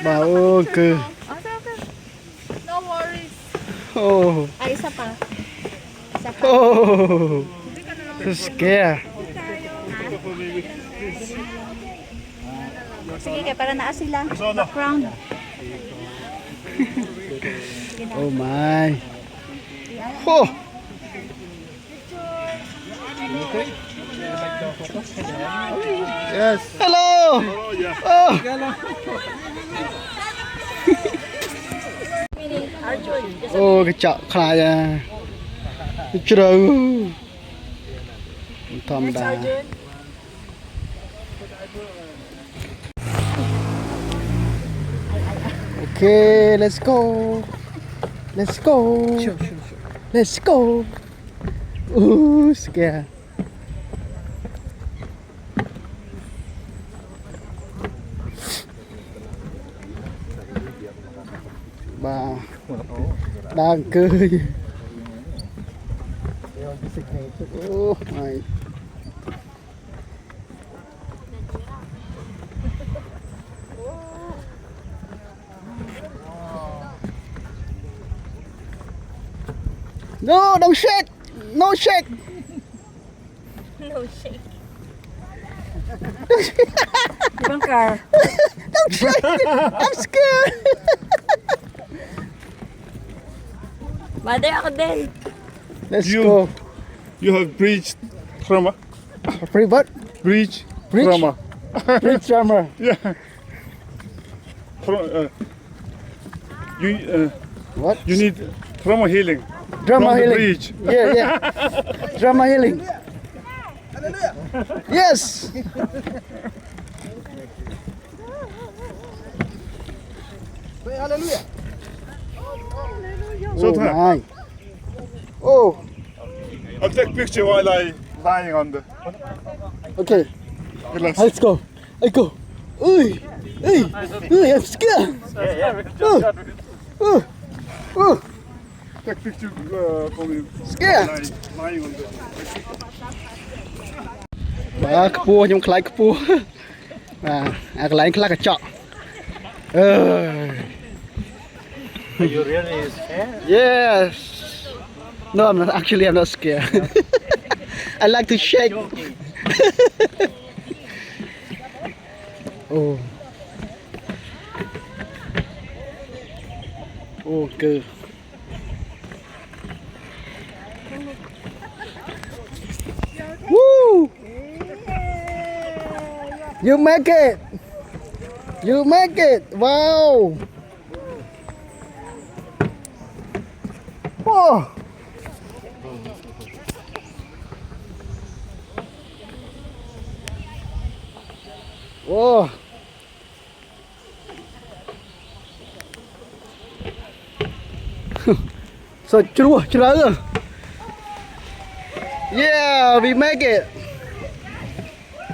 Ba okay. No worries. Oh. Ay, isa pa. Isa pa. Oh. Scare. Sige, kaya para naa sila. Background. Oh my. Oh. Yes. Hello. Oh. Oh, cái chợ khai à. Cái trâu. Thầm đà. Okay, let's go. Let's go. Let's go. Ooh, scare. Bà đang cười. Oh my. No, don't shake. No shake. No shake. Ibang car. Don't shake. I'm scared. Mother, ako din. Let's go. You have breached trauma. Free what? Breach Breach? trauma. Bridge drummer. Yeah. You What? you need trauma healing. Drama from the healing. bridge. Yeah, yeah. Drama healing. Yes. So Oh my. Oh, I'll take picture while I lying on the okay. glass. Let's go. Let's go. Ui, ui, ui, I'm scared. Take picture for me. Scared. Lying on the. បាទខ្ពស់ខ្ញុំខ្លាចខ្ពស់បាទអាកន្លែងខ្លះកញ្ចក់អឺ You really scared? Yes. No, I'm not actually. I'm not scared. I like to shake. Oh. Oh, good. Woo! You make it. You make it. Wow. Oh. Oh. So true, true. Yeah, we make it.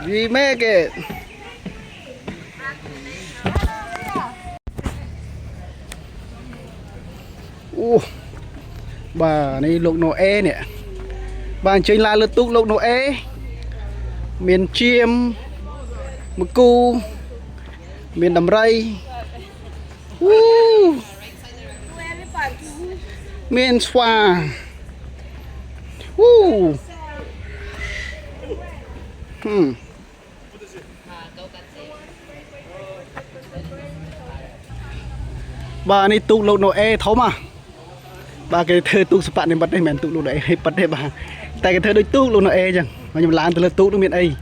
We make it. Bà này lục nổ e nè. Bà chính là lượt tục lục nổ e. Miền chiêm một cu miền đầm rây miền xoa bà này tụ lục nổ e thấu mà bà cái thơ tụ sập này bật đây mền tụ lục nổ e hay bật đây bà tại cái thơ đôi tụ lục nổ e chẳng mà nhầm làm từ lượt tụ nó miền ấy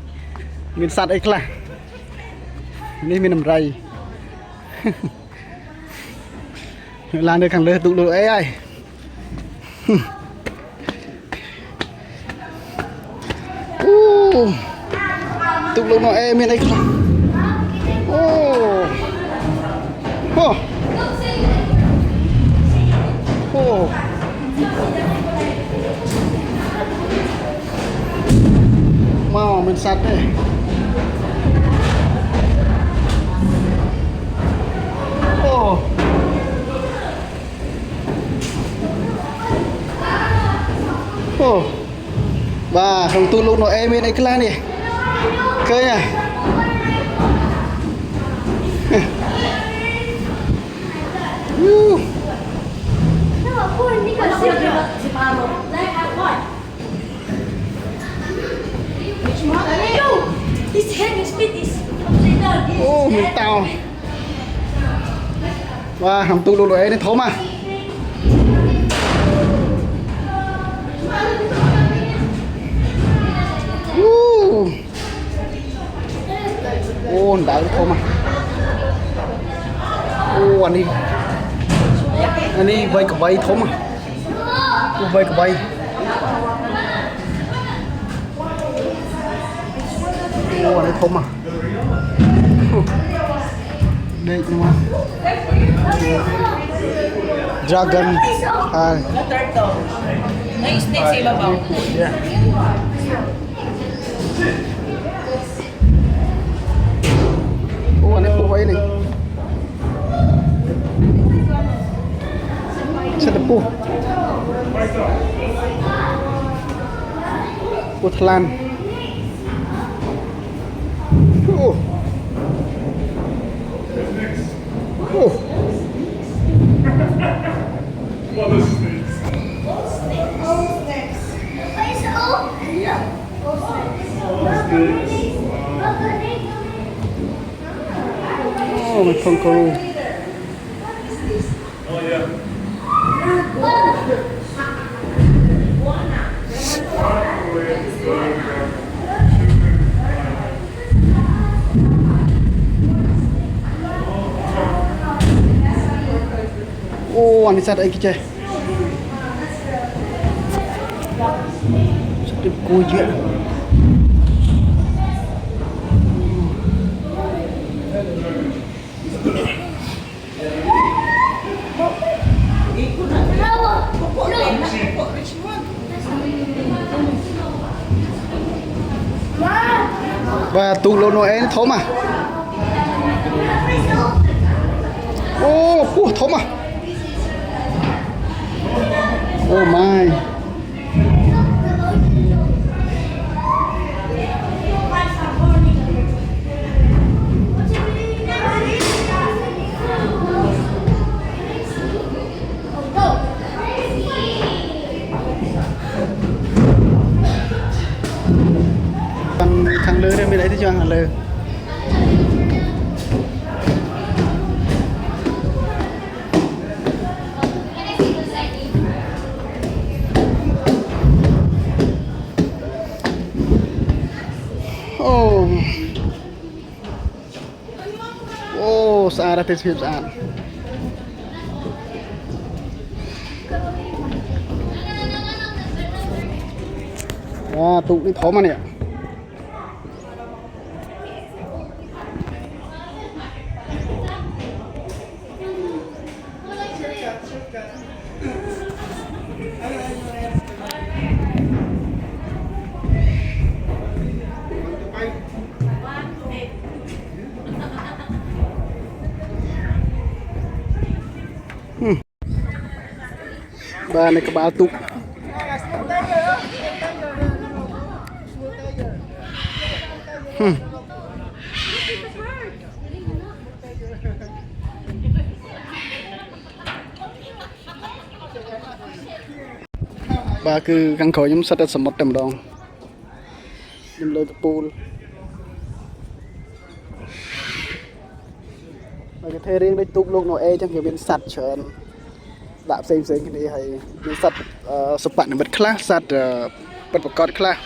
miền sạt ấy làนี่มีน้ำไร ลานเดินขังเลยตุกเลยไอ้ตุกลงหน่อยมีอะไรครับโอ้โหโอ้ว้าวมันสัตว์เลยBà không tu lúc nó em bên đây cái lan này cây à Wow, nằm tụ lụt ấy thấu mà. Đảo thấu mà. Anh đi vây cả vây thấu mà. Vây cả vây. Anh đi thấu mà. Đây đúng không? Dragon. May snake sa ibabaw. Yeah. Ano po kayo nih? Sa po. Putlan. Oh. Oh. What is this? Oh, may kangaroo. Oh yeah. Oh, anh sát đây kia chơi. Sát đi cùi chuyện. Và tụ lô Noel thấu mà. Ô, thấu mà. Oh my. Thằng lơ đây mới lấy thế cho thằng lơ. Searah tes phim searah. Tụ đi thó mà nè. Ba này kebal tụ. Ba cứ căng khỏi nhóm sắt sầm một tầm đòn. Nhóm lôi pool. Ba cái thế riêng đấy tụ luôn nội chẳng hiểu biến sắt chờn. Đã xem cái này hay biến sắt sập bạn bật class sắt bật bật cọt class.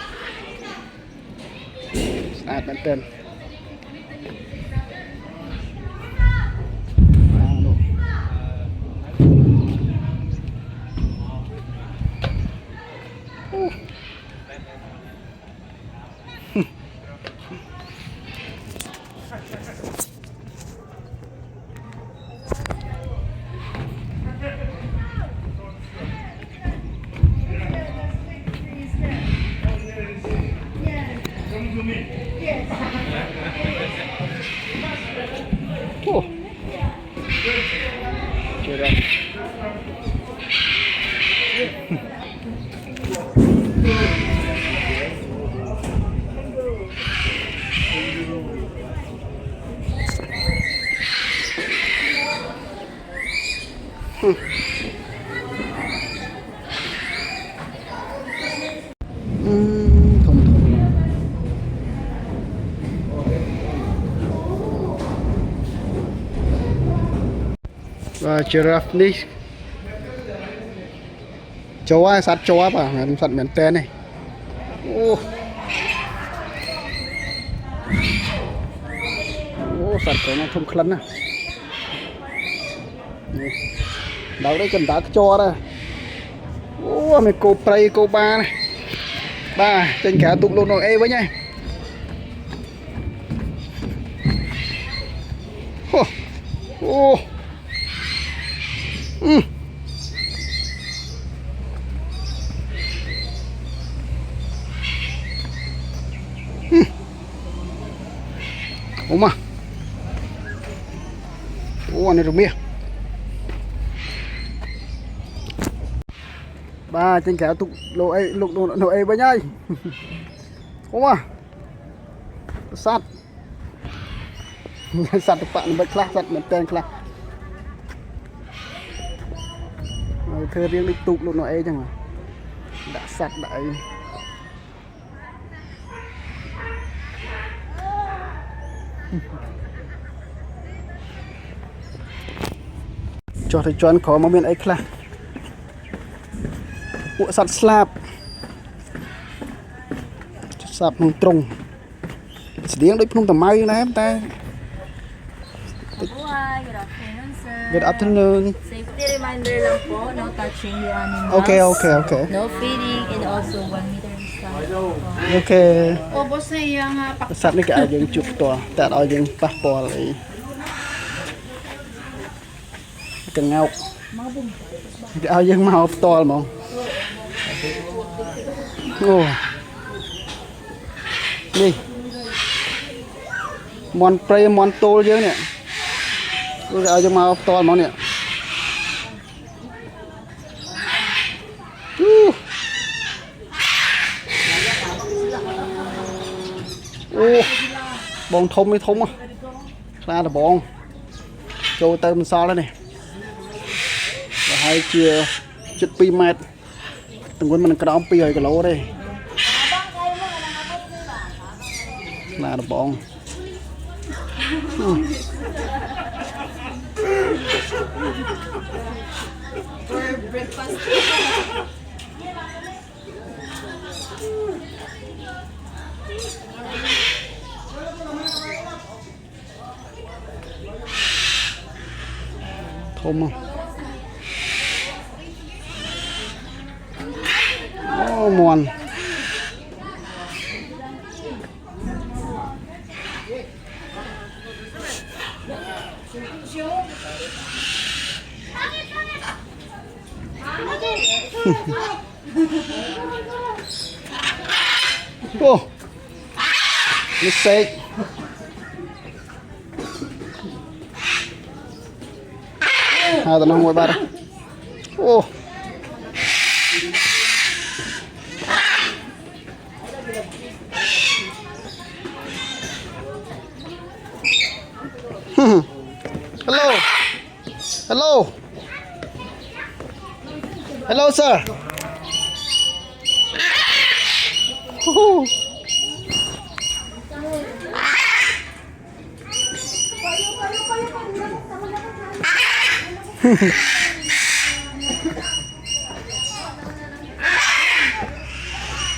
Sắt bên trên. Oh. Kira. và giraffe ní chó á sát chó à mình sát miền tây này ô sát cái nó thùng khăn à đâu đấy cần đá cho đây ô mày cô play cô ba này ba trên cả tụng luôn rồi với nhá ô mà ô này rồi mía ba trên cả tụng lộ ấy lục lộ ấy với nhá ô mà sát sát bạn bật class sát mình tên class thưa riêng đi tụng lộ ấy chẳng mà đã sát đại cho thầy cho anh có một miếng ấy là bộ sắt slab sạp nông trùng tiếng đấy không tầm mai này em ta good afternoon Safety reminder lang po, no touching the animals. Okay. No feeding and also 1 meter distance. Okay. Ubos na yung sắt này cái những chụp to tại đó những passport ấy cái ngọc cái áo những màu to mà ô đi món prey món tôl chứ nè cái áo những màu to mà nè ô bông thông mới thông à ra là bông cho tôm so lên này và hai chia chật pi mét từng con mình cái pi rồi cái lỗ đây là bông thơm không? Ô mòn ô mistake hai tao nó ngồi ba đó ô hello sir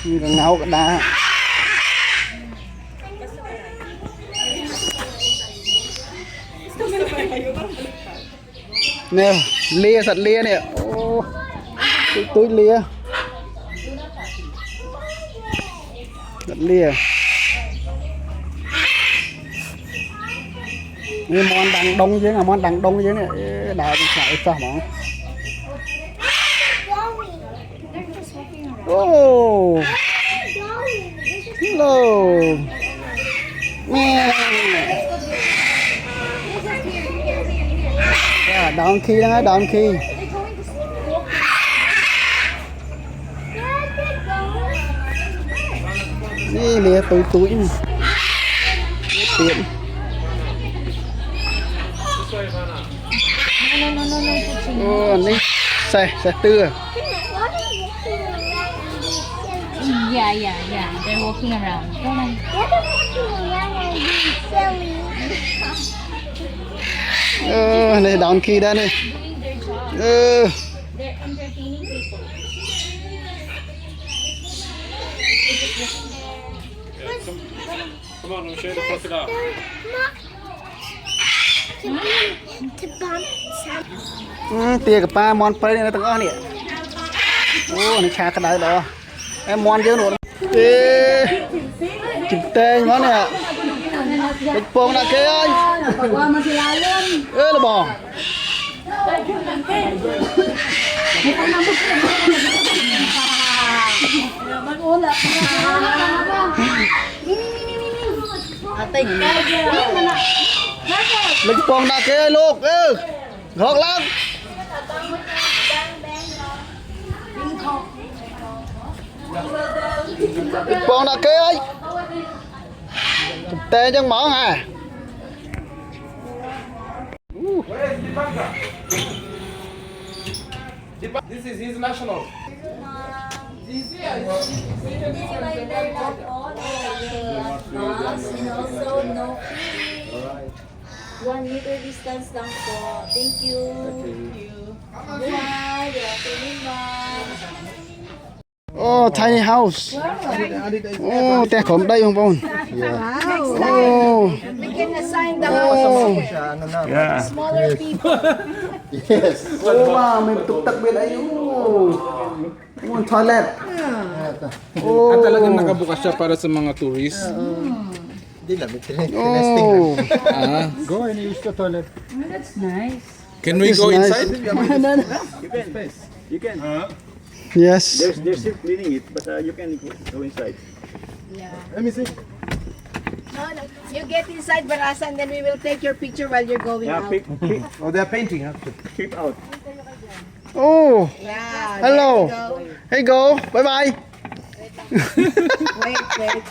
như là ngáo cả đá nè lia sạch lia nè ô túi lia sạch lia như món đằng đông chứ là món đằng đông chứ nè đào cũng phải sao mà oh hello yeah, donkey đó donkey đi lìa túi này tiện oh này xe tư Yeah. They're walking around. Come on. What are you doing? Silly. Này down key đây này. doing their job. They're entertaining people. Come on, I'll show you the crocodile. Tia cái pa món phơi này từng con nè. Ô, này chả cái đấy đó. Em món chứ nữa. Ê, chụp tên món này. Bịch bông đã kê ơi. Ê là bò. Bịch bông đã kê luôn. Ê, ngọt lắm. Bịch bông đã kê ơi. Chụp tên chẳng món à. This is his national. And also no fee. 1 meter distance lang po. Thank you. Bye. Good afternoon, ma'am. Oh, tiny house. Oh, tè khổng đây không bông. Oh. We can assign the Oh. Yeah. smaller people. Oh, wow, mình tục tắc bên ấy. Oh. Oh, toilet. Oh. At talagang nakabukas siya para sa mga tourists. Oh. Ah. Go and use the toilet. Can we It's go nice. inside? You can. Yes. They're still cleaning it, but you can go inside. Let me see. No, no. You get inside Barasa and then we will take your picture while you're going Yeah, out. Oh, they're painting, huh? keep out. Oh. Yeah. Hello. there you go. Hey, go. Bye bye. Wait.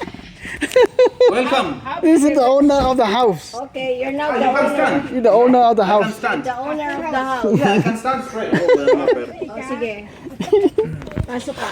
Welcome. This is the owner of the house. Okay, you're now the owner. He's the owner of the house. The owner of the house. Yeah, I can stand straight. Oh, sige. Pasok ka.